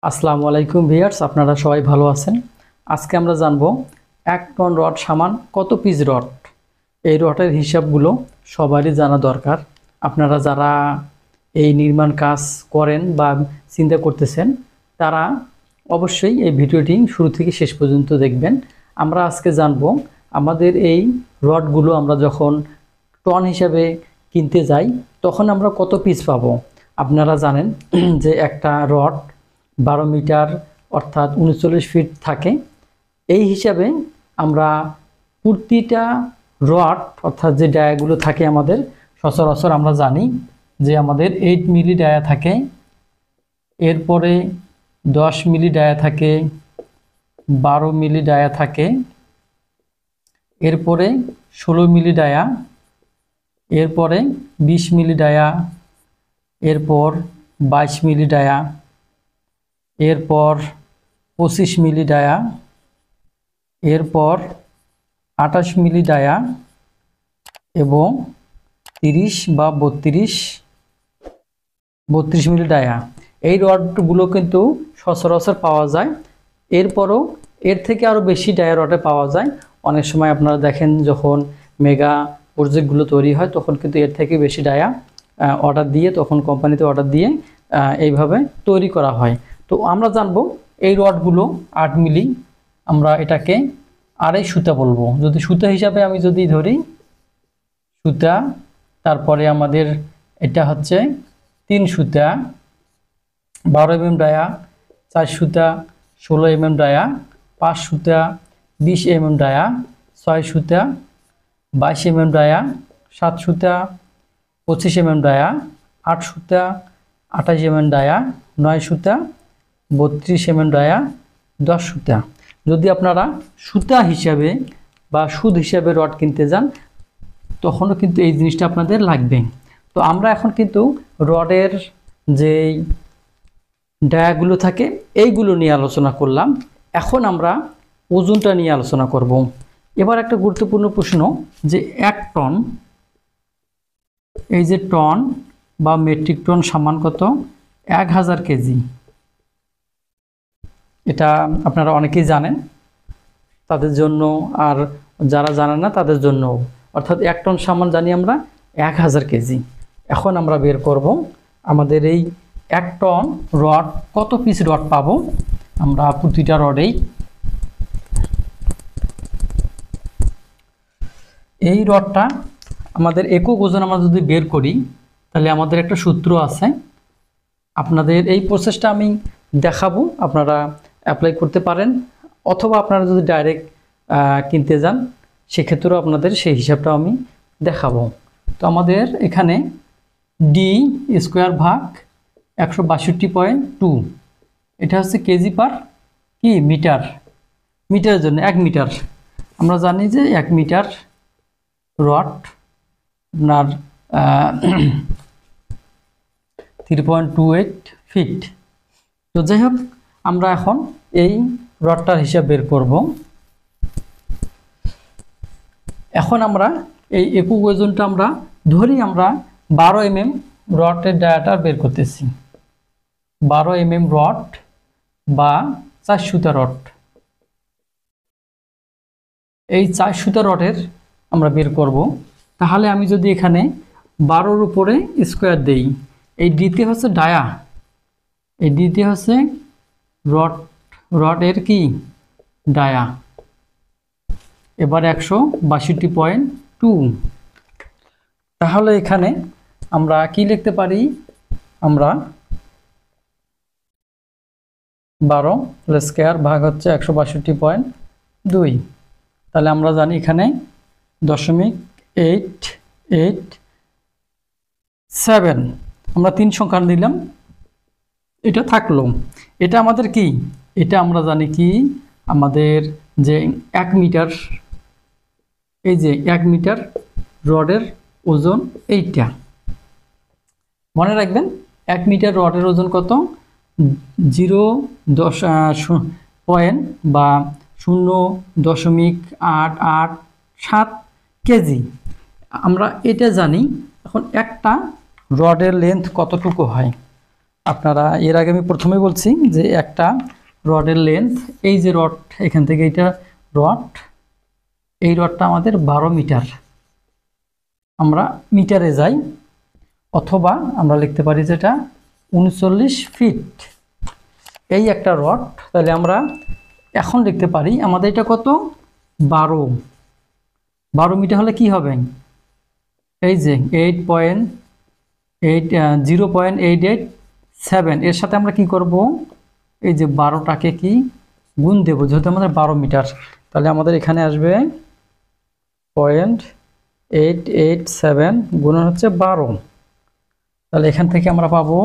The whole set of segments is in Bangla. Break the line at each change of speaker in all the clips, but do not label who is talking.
আসসালামু আলাইকুম ভিউয়ার্স, আপনারা সবাই ভালো আছেন। আজকে আমরা জানব 1 টন রড সমান কত পিস রড। এই রডের হিসাবগুলো সবারই জানা দরকার। আপনারা যারা এই নির্মাণ কাজ করেন বা চিন্তা করতেছেন তারা অবশ্যই এই ভিডিওটি শুরু থেকে শেষ পর্যন্ত দেখবেন। আমরা আজকে জানব আমাদের এই রডগুলো আমরা যখন টন হিসাবে কিনতে যাই তখন আমরা কত পিস পাবো। আপনারা জানেন যে একটা রড 12 মিটার অর্থাৎ 39 ফিট থাকে। এই হিসাবে আমরা প্রতিটা রড অর্থাৎ যে ডায়াগুলো থাকে আমাদের সচরাচর আমরা জানি যে আমাদের 8 মিলি ডায়া থাকে, এরপরে 10 মিলি ডায়া থাকে, 12 মিলি ডায়া থাকে, এরপরে 16 মিলি ডায়া, এরপরে 20 মিলি ডায়া, এরপর 22 মিলি ডায়া, এরপর 25 মিলি ডায়া, এরপর 28 মিলি ডায়া এবং 30 বা 32 মিলি ডায়া। এই রডগুলো কিন্তু সচরাচর পাওয়া যায়। এরপরও এর থেকে আরও বেশি ডায়া রডে পাওয়া যায়। অনেক সময় আপনারা দেখেন যখন মেগা প্রজেক্টগুলো তৈরি হয় তখন কিন্তু এর থেকে বেশি ডায়া অর্ডার দিয়ে তখন কোম্পানিতে অর্ডার দিয়ে এইভাবে তৈরি করা হয়। তো আমরা জানবো এই রডগুলো 8 মিলি, আমরা এটাকে আড়াই সুতা বলবো। যদি সুতা হিসাবে আমি যদি ধরি সুতা, তারপরে আমাদের এটা হচ্ছে 3 সুতা, 12 mm ডায়া, 4 সুতা, 16 mm ডায়া, 5 সুতা, 20 mm ডায়া, 6 সুতা, 22 mm ডায়া, 7 সুতা, 25 mm ডায়া, 8 সুতা, 28 mm ডায়া, 9 সুতা, 32 mm ডায়া, 10 সুতা। যদি আপনারা সুতা হিসাবে বা সুদ হিসাবে রড কিনতে যান তখনও কিন্তু এই জিনিসটা আপনাদের লাগবে। তো আমরা এখন কিন্তু রডের যে ডায়াগুলো থাকে এইগুলো নিয়ে আলোচনা করলাম। এখন আমরা ওজনটা নিয়ে আলোচনা করব। এবার একটা গুরুত্বপূর্ণ প্রশ্ন যে 1 টন, এই যে টন বা মেট্রিক টন সমান কত? 1000 কেজি। এটা আপনারা অনেকেই জানেন, তাদের জন্য আর যারা জানেন না তাদের জন্য, অর্থাৎ 1 টন সমান জানি আমরা 1000 কেজি। এখন আমরা বের করব আমাদের এই 1 টন রড কত পিস রড পাবো। আমরা প্রতিটা রডেই এই রডটা আমাদের একক ওজন আমরা যদি বের করি তাহলে আমাদের একটা সূত্র আছে। আপনাদের এই প্রসেসটা আমি দেখাবো, আপনারা অ্যাপ্লাই করতে পারেন, অথবা আপনারা যদি ডাইরেক্ট কিনতে যান সেক্ষেত্রেও আপনাদের সেই হিসাবটা আমি দেখাবো। তো আমাদের এখানে ডি স্কোয়ার ভাগ 162.2, এটা হচ্ছে কেজি পার কি মিটার, মিটারের জন্য 1 মিটার। আমরা জানি যে 1 মিটার রড আপনার 3.28 ফিট। তো যাই হোক, আমরা এখন এই রডটার হিসাব বের করব। এখন আমরা এই একক ওজনটা আমরা ধরি, আমরা 12 mm রডের ডায়াটা বের করতেছি। 12 mm রড বা 4 সুতা রড, এই 4 সুতা রডের আমরা বের করব। তাহলে আমি যদি এখানে 12-র উপরে স্কোয়ার দেই, এই ডিতে হচ্ছে ডায়া, এই ডিতে হচ্ছে রডের কি ডায়া, এবার 162.2। তাহলে এখানে আমরা কি লিখতে পারি, আমরা 12 স্কোয়ার ভাগ হচ্ছে 162.2। তাহলে আমরা জানি এখানে 0.887, আমরা 3 সংখ্যা দিলাম, এটা থাকলো। এটা আমাদের কি, এটা আমরা জানি কি আমাদের যে 1 মিটার, এই যে 1 মিটার রডের ওজন এইটা মনে রাখবেন। 1 মিটার রডের ওজন কত? 0.887 কেজি। আমরা এটা জানি। এখন একটা রডের লেন্থ কতটুকু হয়, আপনারা এর আগে আমি প্রথমে বলছি যে একটা রডের লেন্থ, এই যে রড এখান থেকে এটা রড, এই রডটা আমাদের 12 মিটার, আমরা মিটারে যাই, অথবা আমরা লিখতে পারি যেটা 39 ফিট এই একটা রড। তাহলে আমরা এখন লিখতে পারি আমাদের এটা কত, 12 মিটার হলে কি হবে, এই যে 0.887, এর সাথে আমরা কি করব, এই যে 12টাকে কি গুণ দেব, যেহেতু আমাদের 12 মিটার, তাহলে আমাদের এখানে আসবে 0.887 গুণন হচ্ছে 12, তাহলে এখান থেকে আমরা পাবো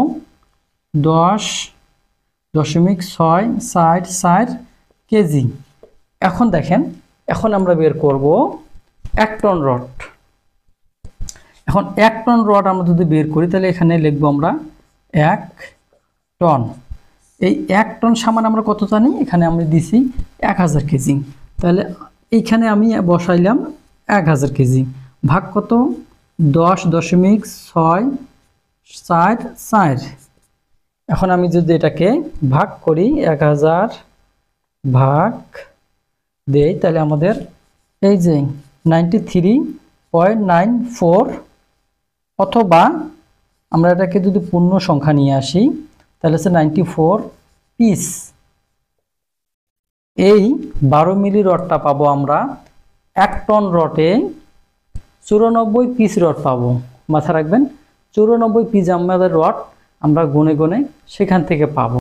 10.644 কেজি। এখন দেখেন, এখন আমরা বের করব 1 টন রড। এখন 1 টন রড আমরা যদি বের করি তাহলে এখানে লিখবো আমরা 1 টন। এই 1 টন সামান আমরা কত জানি, এখানে আমরা দিছি 1000 কেজি, তাহলে এইখানে আমি বসাইলাম 1000 কেজি, ভাগ কত, 10.644। এখন আমি যদি এটাকে ভাগ করি, 1000 ভাগ দেই, তাহলে আমাদের এই যে 93.94, অথবা আমরা এটাকে যদি পূর্ণ সংখ্যা নিয়ে আসি তাহলে হচ্ছে 94 পিস। এই 12 মিলি রডটা পাবো আমরা 1 টন রডে 94 পিস রড পাবো। মাথায় রাখবেন 94 পিস আমাদের রড আমরা গুনে গুনে সেখান থেকে পাবো।